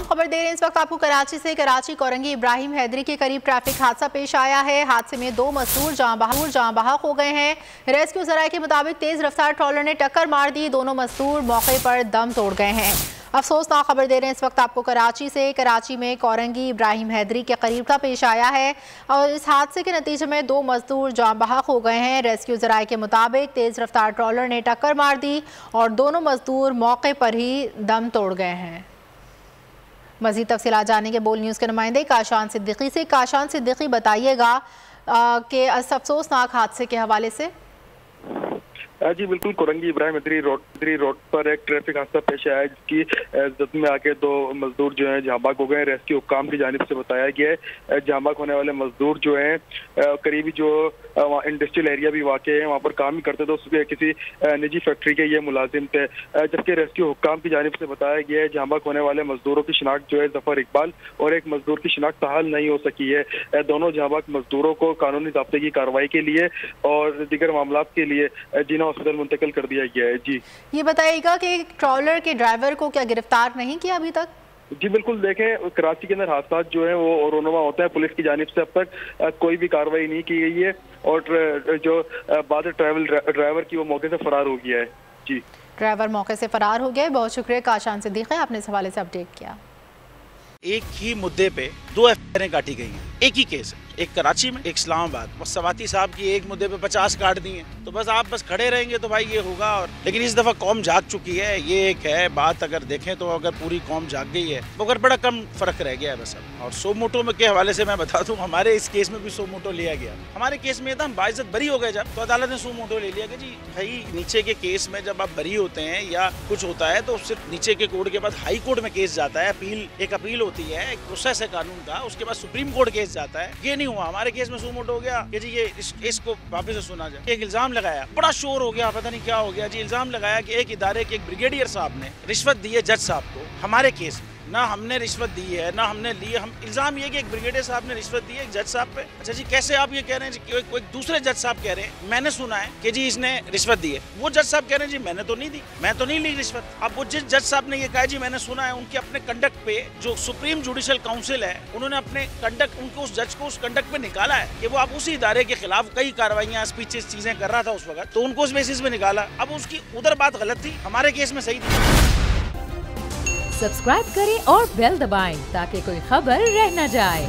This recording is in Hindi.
तमाम खबर दे रहे हैं इस वक्त आपको कराची से। कराची कोरंगी इब्राहिम हैदरी के करीब ट्रैफिक हादसा पेश आया है। हादसे में 2 मजदूर जहां बहक हो गए हैं। रेस्क्यू जराये के मुताबिक तेज रफ्तार ट्रॉलर ने टक्कर मार दी। दोनों मजदूर मौके पर दम तोड़ गए हैं। अफसोसनाक खबर दे रहे हैं इस वक्त आपको कराची से। कराची में कोरंगी इब्राहिम हैदरी के करीब का पेश आया है और इस हादसे के नतीजे में 2 मजदूर जाँ बहक हो गए हैं। रेस्क्यू जराये के मुताबिक तेज रफ्तार ट्रॉलर ने टक्कर मार दी और दोनों मजदूर मौके पर ही दम तोड़ गए हैं। मज़ीद तफसीलात जानेंगे बोल न्यूज़ के नुमाइंदे काशान सिद्दीकी से। काशान सिद्दीकी, बताइएगा कि अफसोसनाक हादसे के हवाले से। जी बिल्कुल, कोरंगी इब्राहिम हैदरी रोड पर एक ट्रैफिक हादसा पेश आया जिसकी जद में आके 2 मजदूर जो हैं जहां हो गए। रेस्क्यू हुक्काम की जानिब से बताया गया है जहां होने वाले मजदूर जो हैं करीबी जो इंडस्ट्रियल एरिया भी वाक़ है वहाँ पर काम ही करते थे, उसके किसी निजी फैक्ट्री के ये मुलाजिम थे। जबकि रेस्क्यू हुक्काम की जानिब से बताया गया है जहां होने वाले मजदूरों की शिनाख्त जो है जफर इकबाल और एक मजदूर की शिनाख्त हाल नहीं हो सकी है। दोनों जहां मजदूरों को कानूनी ज़ाब्ते की कार्रवाई के लिए और दीगर मामला के लिए जिना हॉस्पिटल मुंतकिल कर दिया गया है। जी ये बताइएगा कि ट्रॉलर के ड्राइवर को क्या गिरफ्तार नहीं किया अभी तक? जी बिल्कुल, देखें कराची के अंदर हादसा जो है वो रोनुमा होता है। पुलिस की जानिब से अब तक कोई भी कार्रवाई नहीं की गई है और जो बाद ड्राइवर की वो मौके से फरार हो गया है। जी, ड्राइवर मौके से फरार हो गया। बहुत शुक्रिया काशान सिद्दीकी, आपने इस हवाले से अपडेट किया। एक ही मुद्दे पे 2 एफआईआर काटी गई हैं। एक ही केस है, एक कराची में, एक इस्लामाबाद। बस सवाती साहब की एक मुद्दे पे 50 काट दी हैं, तो बस आप बस खड़े रहेंगे तो भाई ये होगा। और लेकिन इस दफा कौम जाग चुकी है, ये एक है बात। अगर देखें तो अगर पूरी कौम जाग गई है मगर बड़ा कम फर्क रह गया है बस अब। और सो मोटो के हवाले से मैं बता दूं, हमारे इस केस में भी सो मोटो लिया गया। हमारे केस में था हम बाइज्जत बरी हो गए जब, तो अदालत ने सो मोटो ले लिया कि जी भाई नीचे के केस में जब आप बरी होते हैं या कुछ होता है तो सिर्फ नीचे के कोर्ट के बाद हाई कोर्ट में केस जाता है, एक अपील होती है, एक प्रोसेस है कानून का, उसके बाद सुप्रीम कोर्ट केस जाता है। ये नहीं हुआ हमारे केस में। सुमोटो हो गया कि जी ये इस केस को वापस से सुना जाए। एक इल्जाम लगाया, बड़ा शोर हो गया, पता नहीं क्या हो गया जी। इल्जाम लगाया कि एक इदारे के एक ब्रिगेडियर साहब ने रिश्वत दी है जज साहब को। हमारे केस में ना हमने रिश्वत दी है ना हमने ली है। हम इल्जाम ये कि एक ब्रिगेडियर साहब ने रिश्वत दी है एक जज साहब पे। अच्छा जी, कैसे आप ये कह रहे हैं कि कोई दूसरे जज साहब कह रहे हैं मैंने सुना है कि जी इसने रिश्वत दी है। वो जज साहब कह रहे हैं जी मैंने तो नहीं दी, मैं तो नहीं ली रिश्वत। अब वो जिस जज साहब ने ये कहा जी मैंने सुना है, उनके अपने कंडक्ट पे जो सुप्रीम जुडिशल काउंसिल है उन्होंने अपने कंडक्ट, उनको उस जज को उस कंडक्ट पे निकाला है कि वो आप उसी इदारे के खिलाफ कई कार्रवाइयाँ स्पीचेस चीजें कर रहा था उस वक्त, तो उनको उस बेसिस पे निकाला। अब उसकी उधर बात गलत थी, हमारे केस में सही थी। सब्सक्राइब करें और बेल दबाएं ताकि कोई खबर रह न जाए।